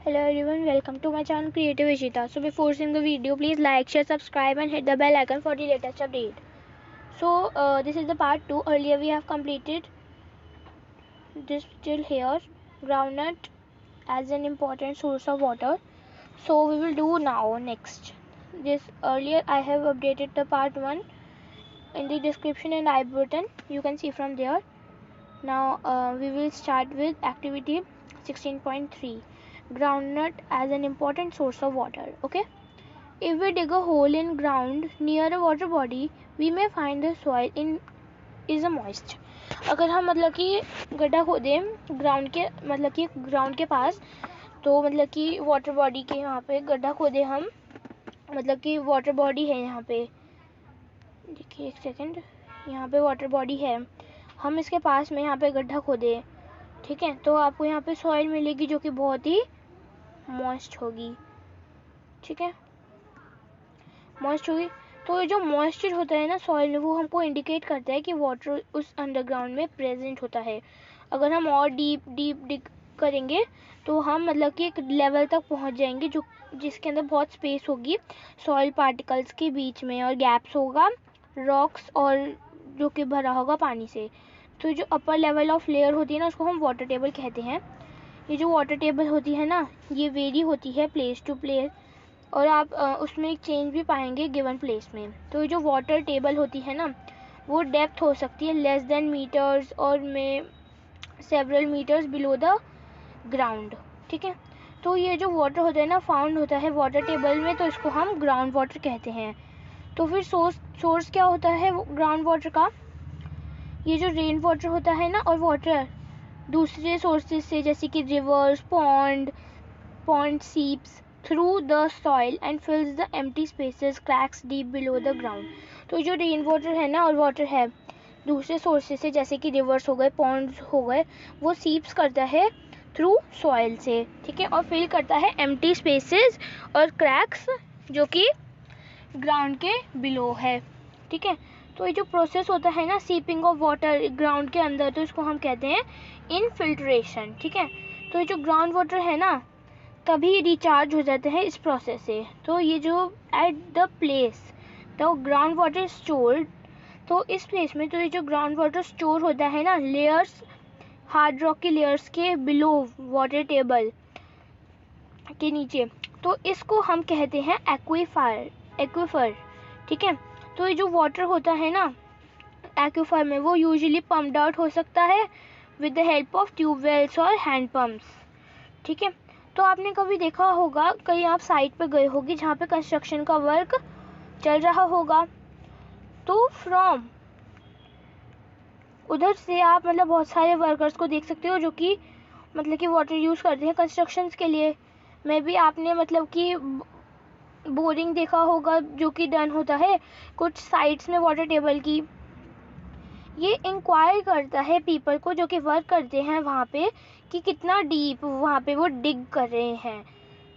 Hello everyone, welcome to my channel Creative Ishita. So before seeing the video, please like, share, subscribe and hit the bell icon for the latest update. So this is the part 2. Earlier we have completed this till here, groundnut as an important source of water. So we will do now next. This earlier I have updated the part 1 in the description and I button. You can see from there. Now we will start with activity 16.3. Groundnut as an important source of water. Okay, if we dig a hole in ground near a water body, we may find the soil in is a moist. अगर हम मतलब कि गड्ढा खोदें ground के पास, तो मतलब कि वाटर बॉडी के यहाँ पे गड्ढा खोदे हम, मतलब कि वाटर बॉडी है यहाँ पे, देखिए एक सेकंड, यहाँ पे वाटर बॉडी है, हम इसके पास में यहाँ पे गड्ढा खोदे, ठीक है, तो आपको यहाँ पे सॉइल मिलेगी जो कि बहुत ही मॉइस्ट होगी, ठीक है, मॉइस्ट होगी। तो जो मॉइस्चर होता है ना सॉइल में, वो हमको इंडिकेट करता है कि वाटर उस अंडरग्राउंड में प्रेजेंट होता है। अगर हम और डीप डिग करेंगे तो हम मतलब कि एक लेवल तक पहुंच जाएंगे जो जिसके अंदर बहुत स्पेस होगी सॉइल पार्टिकल्स के बीच में, और गैप्स होगा रॉक्स और जो कि भरा होगा पानी से। तो जो अपर लेवल ऑफ लेयर होती है ना, उसको हम वाटर टेबल कहते हैं। ये जो वाटर टेबल होती है ना, ये वेरी होती है प्लेस टू प्लेस, और आप उसमें एक चेंज भी पाएंगे गिवन प्लेस में। तो ये जो वाटर टेबल होती है ना, वो डेप्थ हो सकती है लेस देन मीटर्स और में several metres below the ground, ठीक है। तो ये जो वाटर होता है ना, फाउंड होता है वाटर टेबल में, तो इसको हम ग्राउंड वाटर कहते हैं। तो फिर सोर्स क्या होता है ग्राउंड वाटर का? ये जो रेन वाटर होता है ना, और वाटर दूसरे सोर्सेज से जैसे कि rivers, pond seeps through the soil and fills the empty spaces cracks deep below the ground. तो जो रेन वाटर है ना, और वाटर है दूसरे सोर्सेज से जैसे कि रिवर्स हो गए, पॉन्ड्स हो गए, वो सीप्स करता है थ्रू सॉइल से, ठीक है, और फिल करता है एम्प्टी स्पेसेस और क्रैक्स जो कि ग्राउंड के बिलो है, ठीक है। तो ये जो प्रोसेस होता है ना सीपिंग ऑफ वाटर ग्राउंड के अंदर, तो इसको हम कहते हैं इनफिल्ट्रेशन, ठीक है। तो ये जो ग्राउंड वाटर है ना, तभी रिचार्ज हो जाते हैं इस प्रोसेस से। तो ये जो at the place the ground water stored, तो इस प्लेस में, तो ये जो ग्राउंड वाटर स्टोर होता है ना लेयर्स, हार्ड रॉक की लेयर्स के बिलो वाटर टेबल के नीचे, तो इसको हम कहते हैं एक्वीफर, ठीक है। तो ये जो वाटर होता है ना एक्वीफर में, वो यूजुअली पम्प्ड आउट हो सकता है with the help of tube wells और हैंड पंप्स, ठीक है। तो आपने कभी देखा होगा, कहीं आप साइट पे गए होगी जहाँ पे कंस्ट्रक्शन का वर्क चल रहा होगा, तो फ्रॉम उधर से आप मतलब बहुत सारे वर्कर्स को देख सकते हो जो कि मतलब कि वाटर यूज़ करते हैं कंस्ट्रक्शंस के लिए। मे बी आपने मतलब कि बोरिंग देखा होगा जो कि डन होता है कुछ साइट्स में वाटर टेबल की। ये इंक्वायर करता है पीपल को जो कि वर्क करते हैं वहाँ पे, कि कितना डीप वहाँ पे वो डिग कर रहे हैं।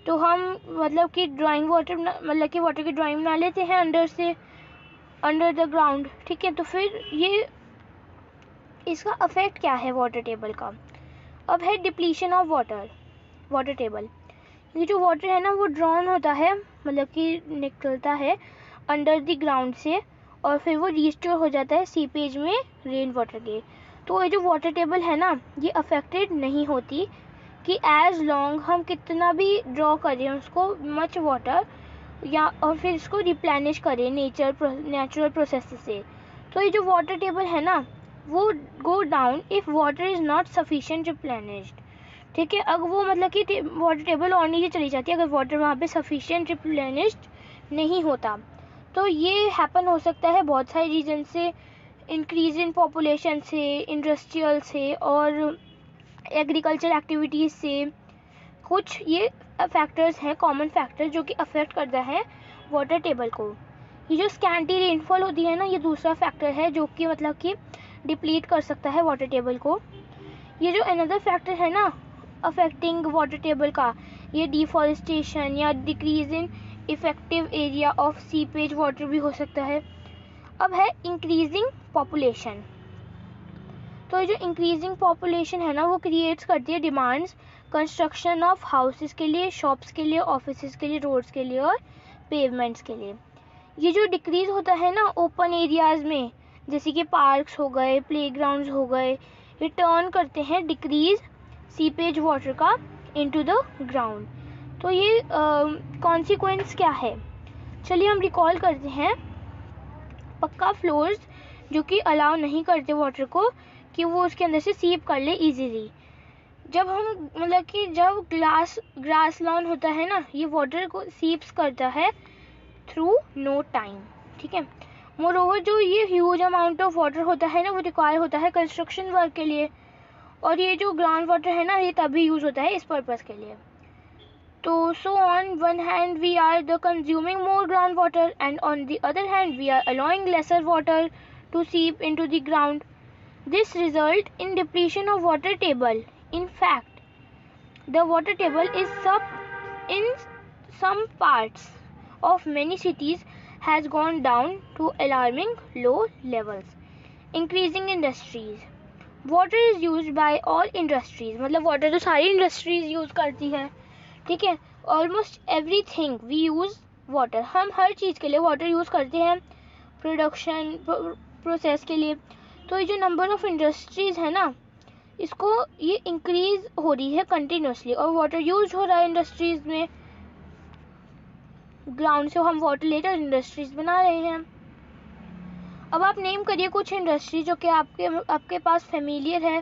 तो हम मतलब कि ड्राइंग वाटर मतलब कि वाटर की ड्राइंग बना लेते हैं अंडर से, अंडर द ग्राउंड, ठीक है। तो फिर ये इसका अफेक्ट क्या है वाटर टेबल का? अब है डिप्लीशन ऑफ वाटर टेबल। ये जो वाटर है ना, वो ड्रॉन होता है, मतलब कि निकलता है अंडर द ग्राउंड से, और फिर वो रिस्टोर हो जाता है सीपेज में रेन वाटर के। तो ये जो वाटर टेबल है ना, ये अफेक्टेड नहीं होती कि एज लॉन्ग हम कितना भी ड्रॉ करें उसको मच वाटर, या और फिर इसको रिप्लेनिश करें नेचुरल प्रोसेस से। तो ये जो वाटर टेबल है ना, वो go down if water is not sufficient replenished, ठीक है। अगर वो मतलब कि वाटर टेबल और नीचे चली जाती है अगर वाटर वहाँ पे सफिशिएंट रिप्लेनिश्ड नहीं होता। तो ये हैपन हो सकता है बहुत सारे रीजन से, इंक्रीज इन पॉपुलेशन से, इंडस्ट्रियल से, और एग्रीकल्चर एक्टिविटीज़ से। कुछ ये फैक्टर्स हैं, कॉमन फैक्टर जो कि अफेक्ट करता है वाटर टेबल को। ये जो स्कैंटी रेनफॉल होती है ना, ये दूसरा फैक्टर है जो कि मतलब कि डिप्लीट कर सकता है वाटर टेबल को। ये जो अनदर फैक्टर है ना अफेक्टिंग वाटर टेबल का, ये डिफॉरेस्टेशन या decrease in effective area of seepage water भी हो सकता है। अब है इंक्रीजिंग पॉपुलेशन। तो ये जो इंक्रीजिंग पॉपुलेशन है ना, वो क्रिएट्स करती है डिमांड्स कंस्ट्रक्शन ऑफ हाउसेस के लिए, शॉप्स के लिए, ऑफिसेस के लिए, रोड्स के लिए और पेवमेंट्स के लिए। ये जो डिक्रीज होता है ना ओपन एरियाज में, जैसे कि पार्क्स हो गए, प्लेग्राउंड्स हो गए, ये टर्न करते हैं डिक्रीज सीपेज वाटर का इनटू द ग्राउंड। तो ये कॉन्सिक्वेंस क्या है, चलिए हम रिकॉल करते हैं। पक्का फ्लोर्स जो कि अलाउ नहीं करते वाटर को कि वो उसके अंदर से सीप कर ले इजीली। जब हम मतलब कि जब ग्रास लॉन होता है ना, ये वाटर को सीप्स करता है थ्रू नो टाइम, ठीक है। मोरओवर जो ये ह्यूज अमाउंट ऑफ वाटर होता है ना, वो रिक्वायर होता है कंस्ट्रक्शन वर्क के लिए, और ये जो ग्राउंड वाटर है ना, ये तभी यूज होता है इस पर्पस के लिए। तो so on one hand we are the consuming more groundwater, and on the other hand we are allowing lesser water to seep into the ground. This result in depletion of water table. In fact, the water table is in some parts of many cities has gone down to alarming low levels. Increasing industries. Water is used by all industries. मतलब water तो सारी industries use करती है, ठीक है। Almost everything we use water, हम हर चीज़ के लिए वाटर यूज़ करते हैं, प्रोडक्शन प्रोसेस के लिए। तो ये जो नंबर ऑफ इंडस्ट्रीज़ है ना, इसको ये इंक्रीज हो रही है कंटिन्यूसली, और वाटर यूज हो रहा है इंडस्ट्रीज़ में। ग्राउंड से हम वाटर लेकर इंडस्ट्रीज बना रहे हैं। अब आप नेम करिए कुछ इंडस्ट्री जो कि आपके पास फेमिलियर है,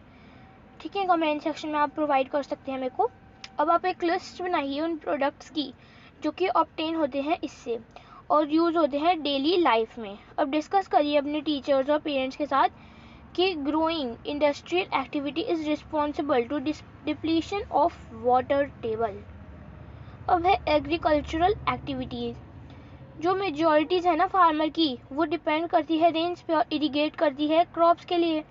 ठीक है। कमेंट सेक्शन में आप प्रोवाइड कर सकते हैं मेरे को। अब आप एक लिस्ट बनाइए उन प्रोडक्ट्स की जो कि ऑब्टेन होते हैं इससे और यूज़ होते हैं डेली लाइफ में। अब डिस्कस करिए अपने टीचर्स और पेरेंट्स के साथ कि growing industrial activity is responsible to depletion of water table. अब है एग्रीकल्चरल एक्टिविटीज़, जो मेजॉरिटीज़ है ना फार्मर की, वो डिपेंड करती है रेंज पे और इरीगेट करती है क्रॉप्स के लिए।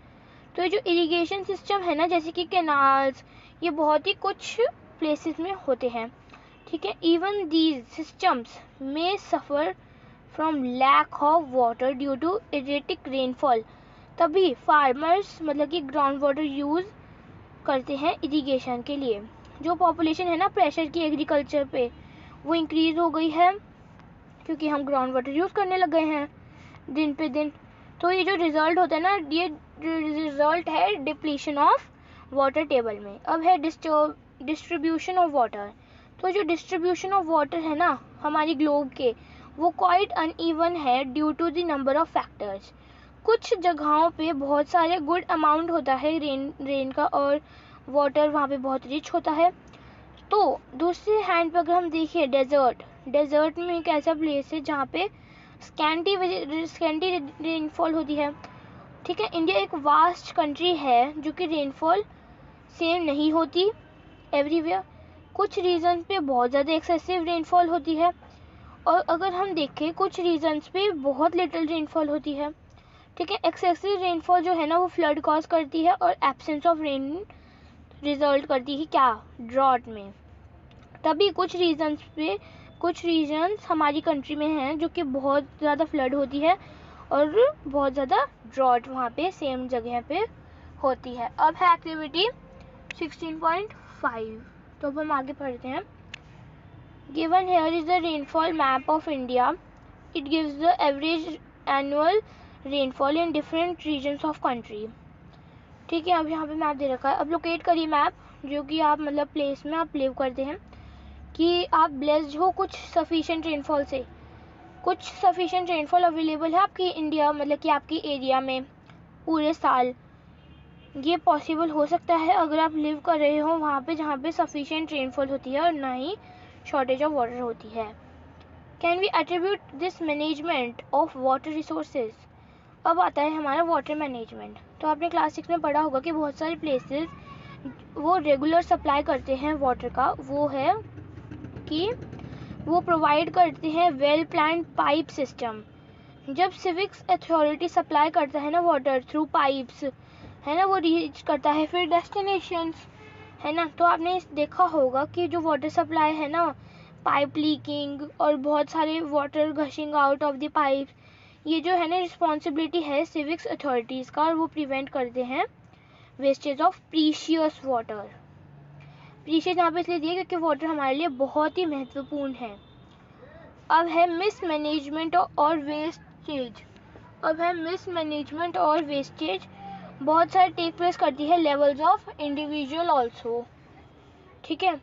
तो ये जो इरीगेशन सिस्टम है ना, जैसे कि कैनाल्स, ये बहुत ही कुछ प्लेसेस में होते हैं, ठीक है। इवन दीज सिस्टम्स में suffer from lack of water due to erratic rainfall. तभी फार्मर्स मतलब कि ग्राउंड वाटर यूज़ करते हैं इरिगेशन के लिए। जो पॉपुलेशन है ना प्रेशर की एग्रीकल्चर पे, वो इंक्रीज़ हो गई है क्योंकि हम ग्राउंड वाटर यूज़ करने लग गए हैं दिन पे दिन। तो ये जो रिज़ल्ट होता है ना, ये रिज़ल्ट है डिप्लीशन ऑफ वाटर टेबल में। अब है डिस्ट्रीब्यूशन ऑफ वाटर। तो जो डिस्ट्रीब्यूशन ऑफ वाटर है ना हमारी ग्लोब के, वो क्वाइट अनइवन है due to the number of factors. कुछ जगहों पे बहुत सारे गुड अमाउंट होता है रेन का, और वाटर वहाँ पे बहुत रिच होता है। तो दूसरे हैंड पे अगर हम देखिए डेजर्ट में एक ऐसा प्लेस है जहाँ पे स्कैंटी रेनफॉल होती है, ठीक है। इंडिया एक वास्ट कंट्री है जो कि रेनफॉल सेम नहीं होती एवरीवेयर। कुछ रीजन पे बहुत ज़्यादा एक्सेसिव रेनफॉल होती है, और अगर हम देखें कुछ रीजन्स पे बहुत लिटिल रेनफॉल होती है, ठीक है। एक्सेसिव रेनफॉल जो है ना, वो फ्लड कॉज करती है, और एब्सेंस ऑफ रेन रिजल्ट करती है क्या, ड्रॉट में। तभी कुछ रीजन्स हमारी कंट्री में हैं जो कि बहुत ज़्यादा फ्लड होती है और बहुत ज़्यादा ड्रॉट वहाँ पे सेम जगह पे होती है। अब है एक्टिविटी 16.5, तो अब हम आगे पढ़ते हैं। Given here is the rainfall map of India. It gives the average annual rainfall in different regions of country, ठीक है। अब यहाँ पे मैप दे रखा है। अब लोकेट करिए मैप जो कि आप मतलब प्लेस में आप लिव करते हैं, कि आप ब्लेस्ड हो कुछ सफिशिएंट रेनफॉल से। कुछ सफिशिएंट रेनफॉल अवेलेबल है आपकी इंडिया मतलब कि आपकी एरिया में पूरे साल। ये पॉसिबल हो सकता है अगर आप लिव कर रहे हो वहाँ पे जहाँ पे सफिशिएंट रेनफॉल होती है और ना ही शॉर्टेज ऑफ वाटर होती है। Can we attribute this management of water resources. अब आता है हमारा वाटर मैनेजमेंट। तो आपने क्लास 6 में पढ़ा होगा कि बहुत सारे प्लेसेस वो रेगुलर सप्लाई करते हैं वाटर का, वो है कि वो प्रोवाइड करते हैं वेल प्लान्ड पाइप सिस्टम। जब सिविक्स अथॉरिटी सप्लाई करता है ना वाटर थ्रू पाइप्स, है ना, वो रीच करता है फिर डेस्टिनेशंस, है ना। तो आपने देखा होगा कि जो वाटर सप्लाई है ना, पाइप लीकिंग और बहुत सारे water gushing out of the pipe, ये जो है ना रिस्पॉन्सिबिलिटी है सिविक्स अथॉरिटीज़ का, और वो प्रिवेंट करते हैं wastage of precious water. Precious यहाँ पे इसलिए दिया क्योंकि वाटर हमारे लिए बहुत ही महत्वपूर्ण है। अब है मिसमैनेजमेंट और वेस्टेज। बहुत सारे टेक प्लेस करती है लेवल्स ऑफ इंडिविजुअल ऑल्सो। ठीक है,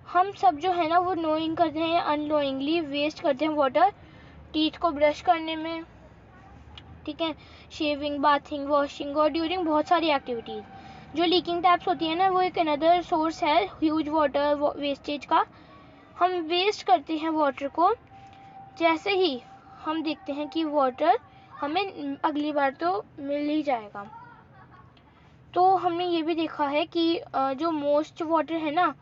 हम सब जो है ना वो नोइंग करते हैं या अननोइंगली वेस्ट करते हैं वाटर, टीथ को ब्रश करने में, ठीक है, शेविंग, बाथिंग, वॉशिंग और ड्यूरिंग बहुत सारी एक्टिविटीज। जो लीकिंग टैप्स होती है ना वो एक अनदर सोर्स है ह्यूज वाटर वेस्टेज का। हम वेस्ट करते हैं वाटर को, जैसे ही हम देखते हैं कि वाटर हमें अगली बार तो मिल ही जाएगा। तो हमने ये भी देखा है कि जो मोस्ट वाटर है ना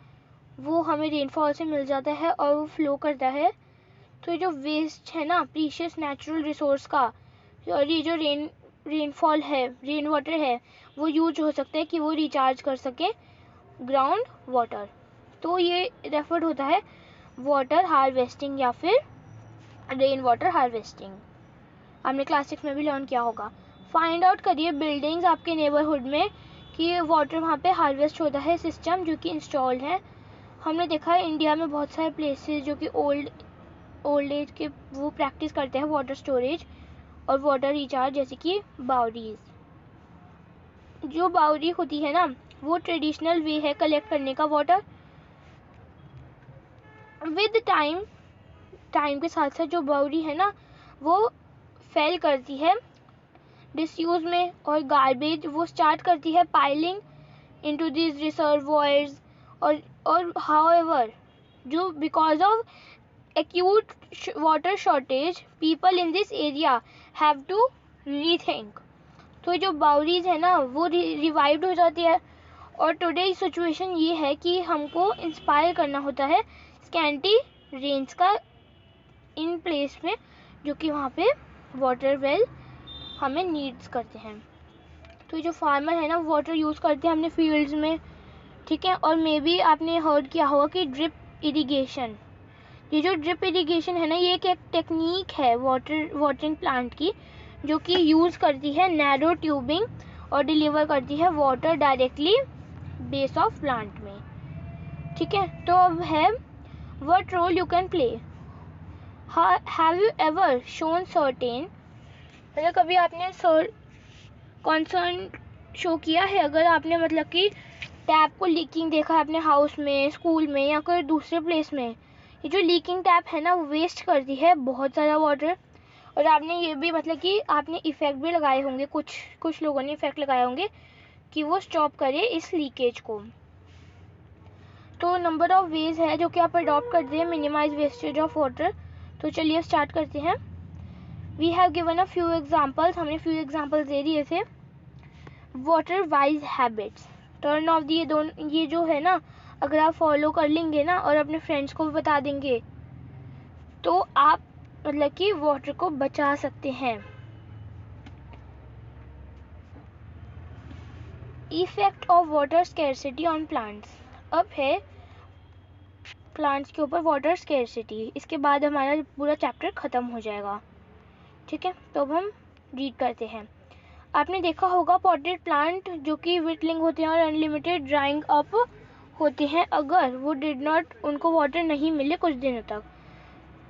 वो हमें रेनफॉल से मिल जाता है और वो फ्लो करता है। तो ये जो वेस्ट है ना प्रीशियस नेचुरल रिसोर्स का, और ये जो रेनफॉल है, रेन वाटर है, वो यूज हो सकता है कि वो रिचार्ज कर सके ग्राउंड वाटर। तो ये रेफर्ड होता है वाटर हार्वेस्टिंग या फिर रेन वाटर हार्वेस्टिंग। आपने क्लास 6 में भी लर्न किया होगा। फाइंड आउट करिए बिल्डिंग्स आपके नेबरहुड में कि वाटर वहाँ पे हार्वेस्ट होता है सिस्टम जो कि इंस्टॉल्ड है। हमने देखा है इंडिया में बहुत सारे प्लेसेस जो कि ओल्ड एज के वो प्रैक्टिस करते हैं वाटर स्टोरेज और वाटर रिचार्ज, जैसे कि बावरीज। जो बावरी होती है ना वो ट्रेडिशनल वे है कलेक्ट करने का वाटर। विद टाइम के साथ साथ जो बावरी है ना वो फेल करती है डिसयूज में, और गार्बेज वो स्टार्ट करती है पाइलिंग इनटू दिस रिजर्वॉयर्स। और हाउएवर जो because of acute water shortage people in this area have to rethink। तो जो बाउरीज है ना वो रिवाइव्ड हो जाती है। और टुडे सिचुएशन ये है कि हमको इंस्पायर करना होता है स्कैंटी रेंज का इन प्लेस में, जो कि वहाँ पे वाटर वेल हमें नीड्स करते हैं। तो जो फार्मर है ना वाटर यूज़ करते हैं अपने फील्ड्स में, ठीक है। और मे बी आपने हर्ड किया होगा कि ड्रिप इरिगेशन, ये जो ड्रिप इरिगेशन है ना ये एक टेक्निक है वाटरिंग प्लांट की, जो कि यूज़ करती है नैरो ट्यूबिंग और डिलीवर करती है water directly base of plant में, ठीक है। तो अब है what role you can play. Have you ever shown certain, मतलब कभी आपने कंसर्न शो किया है अगर आपने मतलब कि टैप को लीकिंग देखा है अपने हाउस में, स्कूल में या कोई दूसरे प्लेस में। ये जो लीकिंग टैप है ना वो वेस्ट करती है बहुत ज़्यादा वाटर। और आपने ये भी मतलब कि आपने इफ़ेक्ट भी लगाए होंगे, कुछ लोगों ने इफ़ेक्ट लगाए होंगे कि वो स्टॉप करे इस लीकेज को। तो नंबर ऑफ वेज है जो कि आप अडॉप्ट करते हैं मिनिमाइज वेस्टेज ऑफ वाटर। तो चलिए स्टार्ट करते हैं। We have given a few examples, हमने फ्यू एग्जाम्पल्स दे दिए थे। Water wise habits, turn off ये जो है ना अगर आप फॉलो कर लेंगे ना और अपने फ्रेंड्स को भी बता देंगे तो आप मतलब कि वाटर को बचा सकते हैं। Effect of water scarcity on plants, अब है प्लांट्स के ऊपर वाटर स्कैरसिटी। इसके बाद हमारा पूरा चैप्टर खत्म हो जाएगा, ठीक है। तो अब हम रीड करते हैं। आपने देखा होगा पॉटेड प्लांट जो कि विटलिंग होते हैं और अनलिमिटेड ड्राइंग अप होते हैं अगर वो डिड नॉट उनको वाटर नहीं मिले कुछ दिनों तक।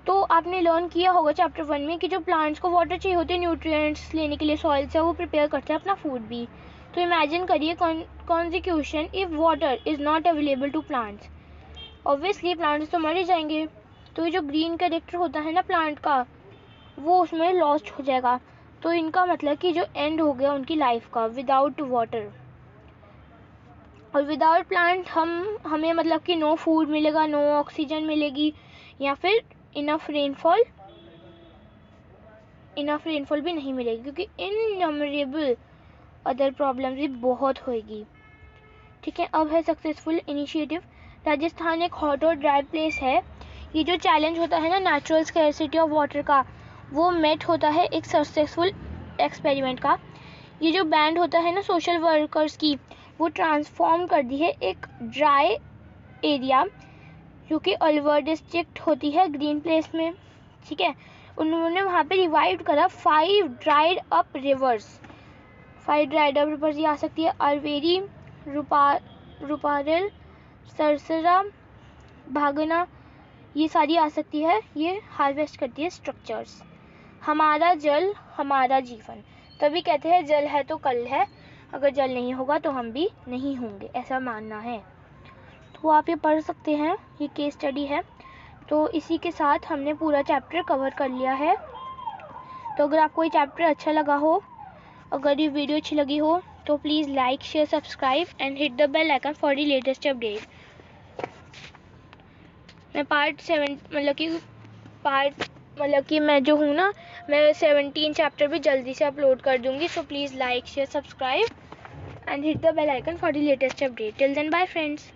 तो आपने लर्न किया होगा चैप्टर 1 में कि जो प्लांट्स को वाटर चाहिए होते हैं न्यूट्रिएंट्स लेने के लिए सॉइल से, वो प्रिपेयर करते हैं अपना फूड भी। तो इमेजिन करिए consequence if water is not available to plants, obviously plants तो मर ही जाएंगे। तो ये जो ग्रीन कैरेक्टर होता है ना प्लांट का वो उसमें लॉस्ट हो जाएगा। तो इनका मतलब कि जो एंड हो गया उनकी लाइफ का विदाउट वाटर। और विदाउट प्लांट हमें मतलब कि नो फूड मिलेगा, नो ऑक्सीजन मिलेगी, या फिर इनफ रेनफॉल भी नहीं मिलेगी, क्योंकि इनन्यूमरेबल अदर प्रॉब्लम्स भी बहुत होएगी, ठीक है। अब है सक्सेसफुल इनिशिएटिव। राजस्थान एक हॉट और ड्राई प्लेस है। ये जो चैलेंज होता है ना नेचुरल स्कैरसिटी ऑफ वाटर का वो मेट होता है एक सक्सेसफुल एक्सपेरिमेंट का। ये जो बैंड होता है ना सोशल वर्कर्स की वो ट्रांसफॉर्म कर दी है एक ड्राई एरिया जो कि अलवर डिस्ट्रिक्ट होती है ग्रीन प्लेस में, ठीक है। उन्होंने वहाँ पे रिवाइव करा 5 dried up reverse. 5 dried up reverse ये आ सकती है अरवेरी, रुपारेल, सरसरा, भागना, ये सारी आ सकती है, ये हार्वेस्ट करती है स्ट्रक्चर्स। हमारा जल हमारा जीवन, तभी कहते हैं जल है तो कल है, अगर जल नहीं होगा तो हम भी नहीं होंगे, ऐसा मानना है। तो आप ये पढ़ सकते हैं, ये केस स्टडी है। तो इसी के साथ हमने पूरा चैप्टर कवर कर लिया है। तो अगर आपको ये चैप्टर अच्छा लगा हो, अगर ये वीडियो अच्छी लगी हो, तो please like share subscribe and hit the bell icon for the latest update. मैं मतलब कि मैं जो हूँ ना, मैं 17 चैप्टर भी जल्दी से अपलोड कर दूँगी। So please like share subscribe and hit the bell icon for the latest update. Till then bye friends.